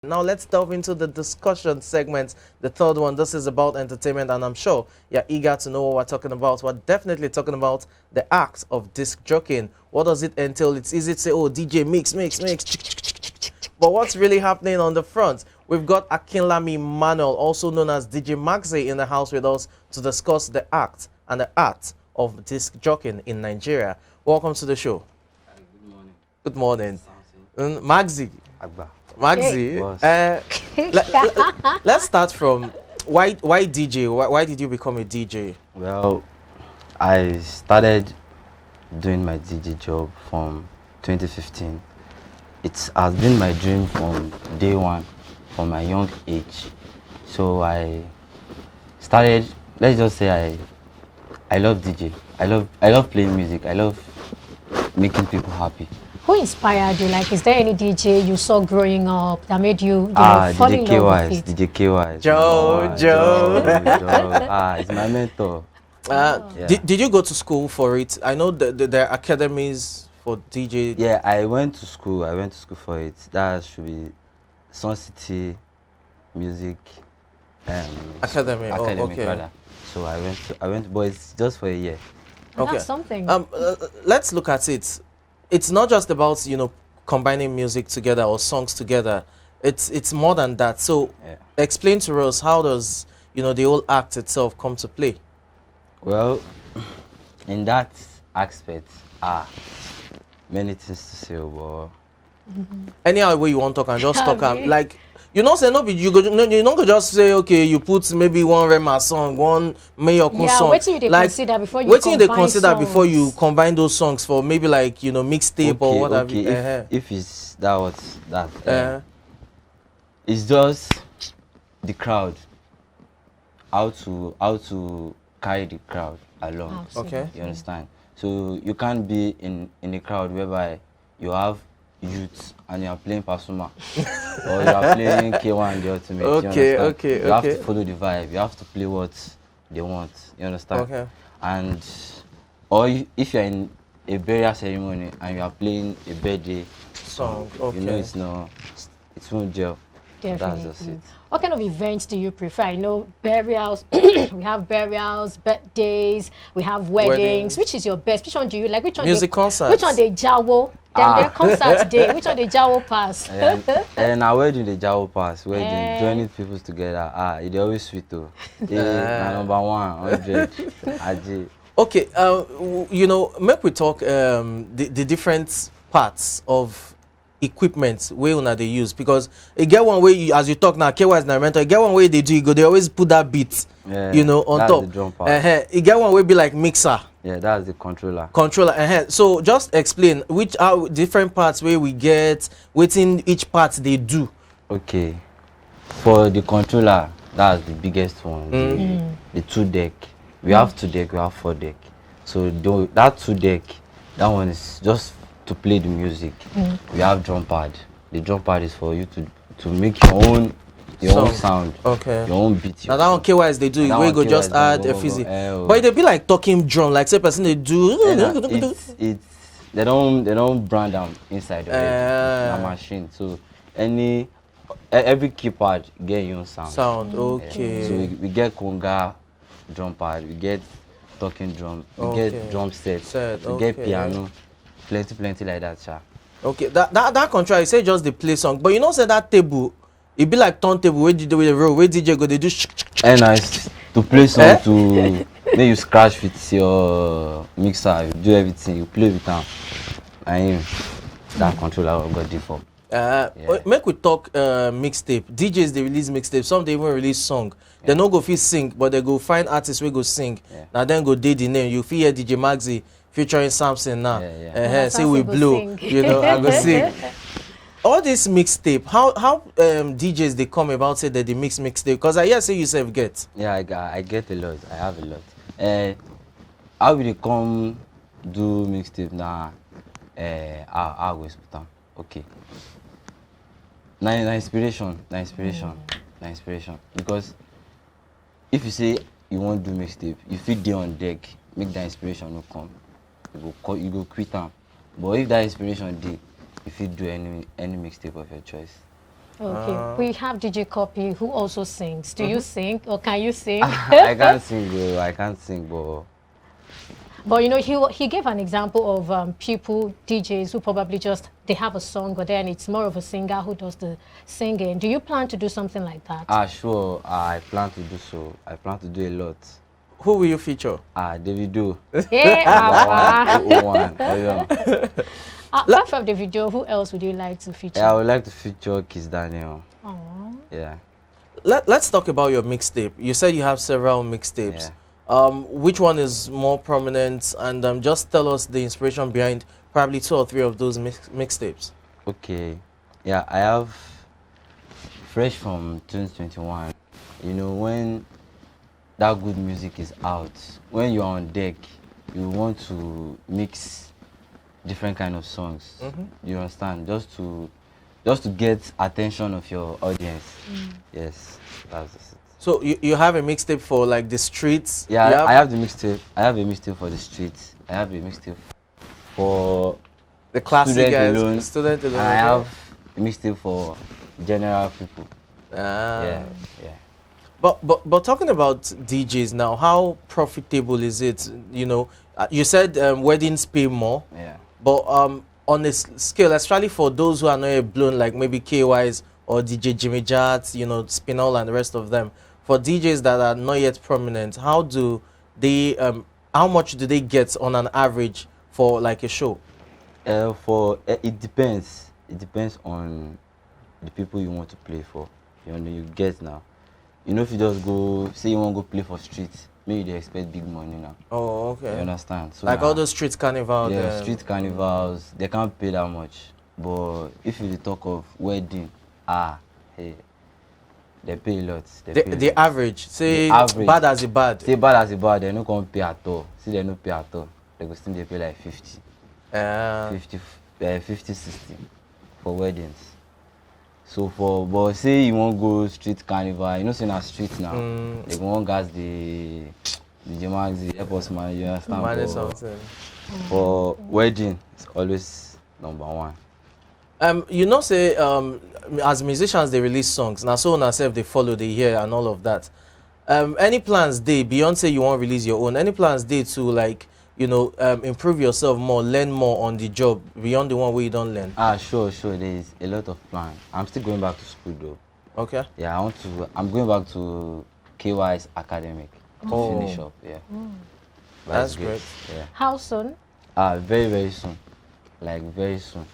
Now let's delve into the discussion segment, the third one. This is about entertainment, and I'm sure you're eager to know what we're talking about. We're definitely talking about the act of disc jockeying. What does it entail? It's easy to say, oh, DJ mix. But what's really happening on the front? We've got Akinlami Manuel, also known as DJ Maxi, in the house with us to discuss the act and the art of disc jockeying in Nigeria. Welcome to the show. Good morning. Good morning. Maxi. Agba. Maxi, let's start from why DJ? Why did you become a DJ? Well, I started doing my DJ job from 2015. It has been my dream from day one, from my young age. So I started. Let's just say I love DJ. I love playing music. I love making people happy. Who inspired you? Like, is there any DJ you saw growing up that made you, fall in love with it? DJ KYs. Joe. It's my mentor. Yeah. Did you go to school for it? I know there are academies for DJ. Yeah, I went to school. For it. That should be Sun City Music Academy. Oh, okay. Rather. So I went, but it's just for a year. Okay. That's something. Let's look at it. It's not just about, combining music together or songs together. It's more than that. So explain to us, how does, the whole act itself come to play? Well, in that aspect, many things to say, but any other way you want to talk and just talk like, say no be you don't go just say, okay, you put maybe one Rema song, one Mayoko song. What do you consider before you before you combine those songs for maybe like mixtape or what have you? If it's that, it's just the crowd, how to carry the crowd along. Okay, you understand? So you can't be in a crowd whereby you have youth and you are playing Pasuma or you are playing K1 the Ultimate. Okay. You have to follow the vibe. You have to play what they want. You understand? Okay. And if you're in a burial ceremony and you are playing a birthday song, it won't gel. Definitely. That's just it. What kind of events do you prefer? I know burials. We have burials, birthdays. We have weddings. Which is your best? Which one do you like? Which one? Music concerts. Which one they jawo? Then the concert day. Which one they jawo pass? And our wedding the jawo pass. Wedding joining people together. It always sweet though. My number 100. Okay. Make we talk the different parts of equipment way una they use, because it get one way as you talk now, KY is environmental. It get one way they always put that beat, on top. The drum part. It get one way be like mixer. Yeah, that's the controller. So just explain which are different parts where we get within each part they do. Okay, for the controller, that's the biggest one. The 2 deck. We have 2 deck. We have 4 deck. So that 2 deck, that one is just to play the music. We have drum pad. The drum pad is for you to make your own sound, your own beat. Now that one KYs they do, we go just add a fizzy. But they be like talking drum, like say person they do. They don't brand them inside the machine. So every keypad get your own sound. Okay. So we get conga drum pad, we get talking drum, we get drum set, we get piano. Plenty like that, sha. Okay, that control, you say just the play song, but say that table, it be like turntable where DJ go they do and nice to play song to make you scratch with your mixer, you do everything, you play with them. And that controller got default. Make we talk mixtape. DJs they release mixtape, some they even release song. They no go fit sing, but they go find artists we go sing. Now then go date the name. You feel hear DJ Maxi featuring Samson now. Say we blow, I go sing. All this mixtape, how DJs they come about say that they mix mixtape? Because I hear say you self get. Yeah, I get a lot. I have a lot. How will they come do mixtape now? I always put them. Okay. Now inspiration. Because if you say you want to do mixtape, you fit there on deck, make that inspiration no come. You go quit them. But if that inspiration dey, if you do any mixtape of your choice. Okay, we have DJ Copy who also sings. Do you sing or can you sing? I can't sing, bro. I can't sing, but But you know, he gave an example of people, DJs, who probably just, they have a song, but then it's more of a singer who does the singing. Do you plan to do something like that? sure. I plan to do so. I plan to do a lot. Who will you feature? Davido. Yeah, Papa. 001. Oh, yeah. Apart from the video, who else would you like to feature? Yeah, I would like to feature Kiss Daniel. Aww. Yeah. Let's talk about your mixtape. You said you have several mixtapes. Which one is more prominent? And just tell us the inspiration behind probably 2 or 3 of those mixtapes. Okay. Yeah, I have fresh from 2021. You know, when that good music is out, when you're on deck, you want to mix different kind of songs. You understand? Just to get attention of your audience. Yes, that's it. So you have a mixtape for like the streets? Yeah, I have the mixtape. I have a mixtape for the streets. I have a mixtape for the classic student guys, alone. student alone. And I have a mixtape for general people. Yeah. But talking about DJs now, how profitable is it? You know, you said weddings pay more. Yeah. But on a scale, especially for those who are not yet blown, like maybe KYs or DJ Jimmy Jats, you know, Spinall and the rest of them, for DJs that are not yet prominent, how do they, how much do they get on an average for like a show? It depends. It depends on the people you want to play for. You know, you get now. You know, if you just go, say you want to go play for streets, maybe they expect big money now. Oh, okay. You understand? So like now, all those street carnivals. Yeah, street carnivals, they can't pay that much. But if you talk of wedding, hey, they pay a lot. The average, say the average, bad as a bad. Say bad as a bad, they no come pay at all. See, they no pay at all. They go still they pay like 50. 50, 60 for weddings. So but say you won't go street carnival, you know, say na street now. They won't gas the Maxi, help us manage, you understand? Manage something. For wedding, it's always #1. You know, say as musicians they release songs. Now so on ourselves they follow, they hear and all of that. Any plans they beyond say you want to release your own? Any plans they to like, you know, improve yourself more, learn more on the job beyond the one where you don't learn? Sure. There is a lot of plans. I'm still going back to school though. Okay. Yeah, I'm going back to KY's academic to finish up. Yeah. That's great. Yeah. How soon? Very, very soon. Like very soon.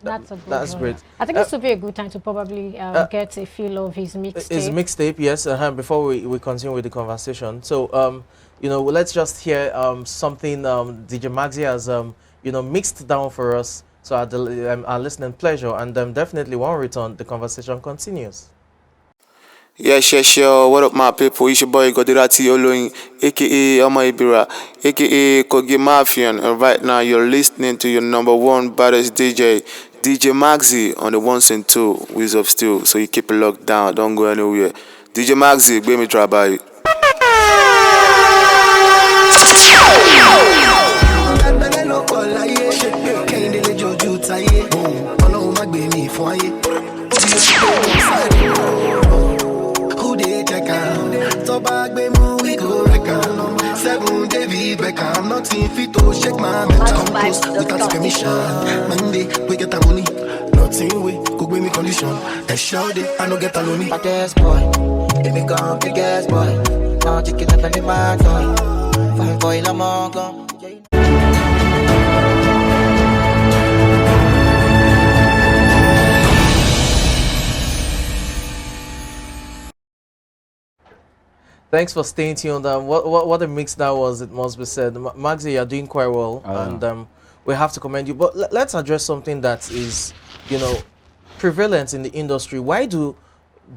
That's a good That's one. great. I think this would be a good time to probably get a feel of his mixtape. His mixtape, yes. Before we continue with the conversation, so you know, let's just hear something DJ Maxi has you know, mixed down for us, so our listening pleasure, and definitely when we return, the conversation continues. Yeah, sure. What up, my people? It's your boy Godirati Oloyin, aka Oma Ibira, aka Kogi Mafian, and right now you're listening to your #1 baddest DJ, DJ Maxi, on the 1s and 2 Wheels of Steel. So you keep it locked down, don't go anywhere. DJ Maxi, gbé mi trabalho. I'm not in fit to shake my mental close without permission. Monday, we get a money. Nothing we could bring me condition. And shout it, I no get a money. But yes, boy, if me gone, big ass boy. Now chicken up and the mad boy. Fine boy, I'm all gone. Thanks for staying tuned. What a mix that was, it must be said. Maxi, you're doing quite well, and we have to commend you. But let's address something that is, you know, prevalent in the industry. Why do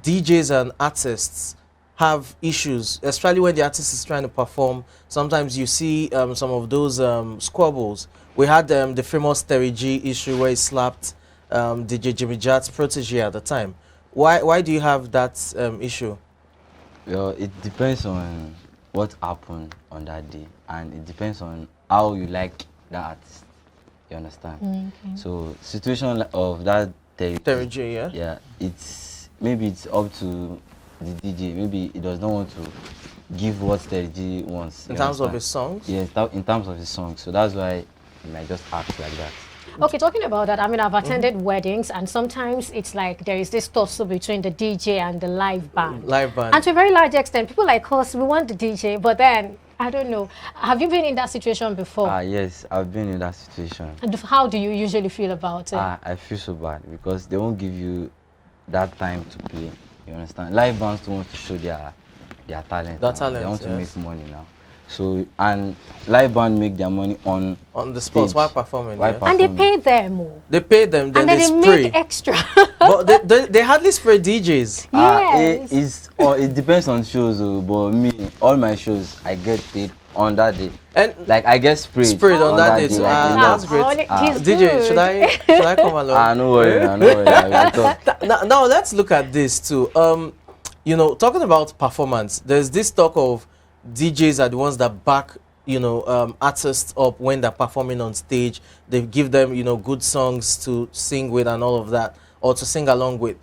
DJs and artists have issues, especially when the artist is trying to perform? Sometimes you see some of those squabbles. We had the famous Terry G issue where he slapped DJ Jimmy Jat's protege at the time. Why do you have that issue? Well, it depends on what happened on that day, and it depends on how you like that artist. You understand? Okay. So situation of that Terry J, yeah? Yeah, maybe it's up to the DJ. Maybe he does not want to give what Terry J wants. In terms of his songs? Yes, in terms of his songs. So that's why he might just act like that. Okay, talking about that, I mean, I've attended weddings, and sometimes it's like there is this tussle between the DJ and the live band. Live band. And to a very large extent, people like us, we want the DJ, but then, I don't know. Have you been in that situation before? Yes, I've been in that situation. And how do you usually feel about it? I feel so bad because they won't give you that time to play. You understand? Live bands don't want to show their talent. They want to make money now. So, and live band make their money on the spot while performing. And they pay them. They pay them, then and they spray. Make extra. But they hardly spray DJs. Yes. It depends on shows, but me, all my shows, I get paid on that day. And like I get sprayed on that day. That's great. DJ, should I come along? No worry, no worry. Now let's look at this too. You know, talking about performance, there's this talk of DJs are the ones that back, you know, artists up when they're performing on stage. They give them, you know, good songs to sing with and all of that, or to sing along with.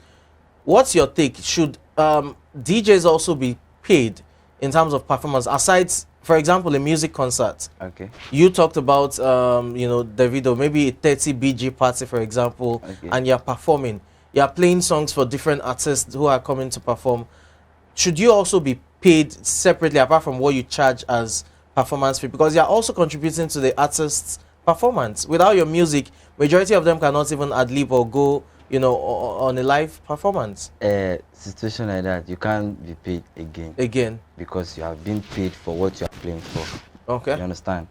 What's your take? Should DJs also be paid in terms of performance, aside, for example, a music concert? Okay. You talked about, you know, Davido, maybe a 30 BG party, for example, and you're performing. You're playing songs for different artists who are coming to perform. Should you also be paid separately apart from what you charge as performance fee, because you're also contributing to the artist's performance? Without your music, majority of them cannot even ad-lib or go, you know, on a live performance. Situation like that, you can't be paid again because you have been paid for what you are playing for. Okay, you understand?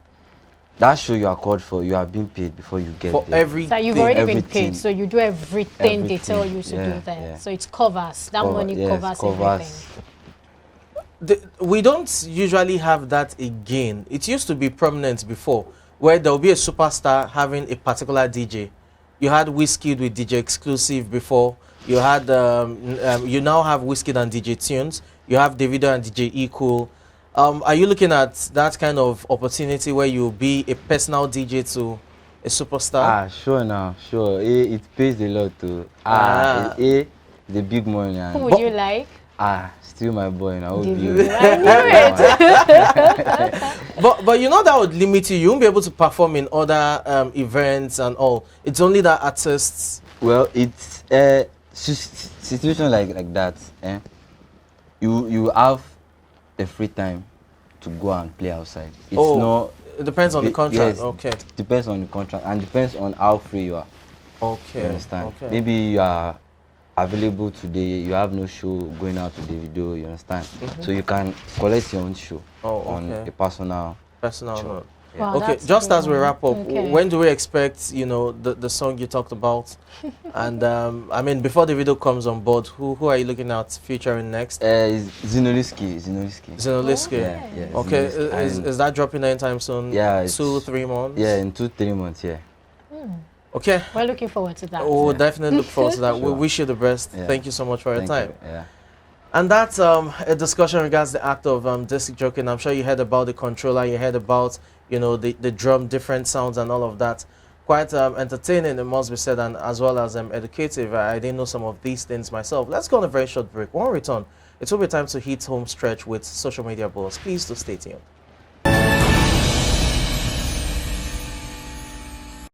That show you are called for, you have been paid before you get for there. everything. So you've already been paid, so you do everything they tell you to do there. So it covers that money, covers everything. We don't usually have that again. It used to be prominent before, where there will be a superstar having a particular DJ. You had Wizkid with DJ Exclusive before. You had you now have Wizkid and DJ Tunes. You have Davido and DJ E-Cool. Are you looking at that kind of opportunity where you'll be a personal DJ to a superstar? Sure now, sure. It pays a lot too. The big money. Who would you like? Still my boy now. I knew it. But you know that would limit you. You won't be able to perform in other events and all. It's only that artists. Well, it's situation like that. You have the free time to go and play outside. It's not. It depends on the contract. Yes, okay. Depends on the contract and depends on how free you are. Okay. You understand? Okay. Maybe you are available today, you have no show going out to the video, you understand? So you can collect your own show on a personal note. Yeah. Wow, Okay, just as we wrap up, when do we expect, you know, the song you talked about? And I mean, before the video comes on board, who are you looking at featuring next? Zinoliski. Yeah. Okay, is that dropping anytime soon? Yeah, 2-3 months. Yeah, in 2-3 months. Yeah. Okay. We're looking forward to that. We'll definitely look forward to that. Sure. We wish you the best. Yeah. Thank you so much for your time. Yeah. And that's a discussion regards the act of disc jockeying. I'm sure you heard about the controller, you heard about, you know, the drum, different sounds and all of that. Quite entertaining, it must be said, and as well as educative. I didn't know some of these things myself. Let's go on a very short break. When we return, it will be time to hit home stretch with social media balls. Please do stay tuned.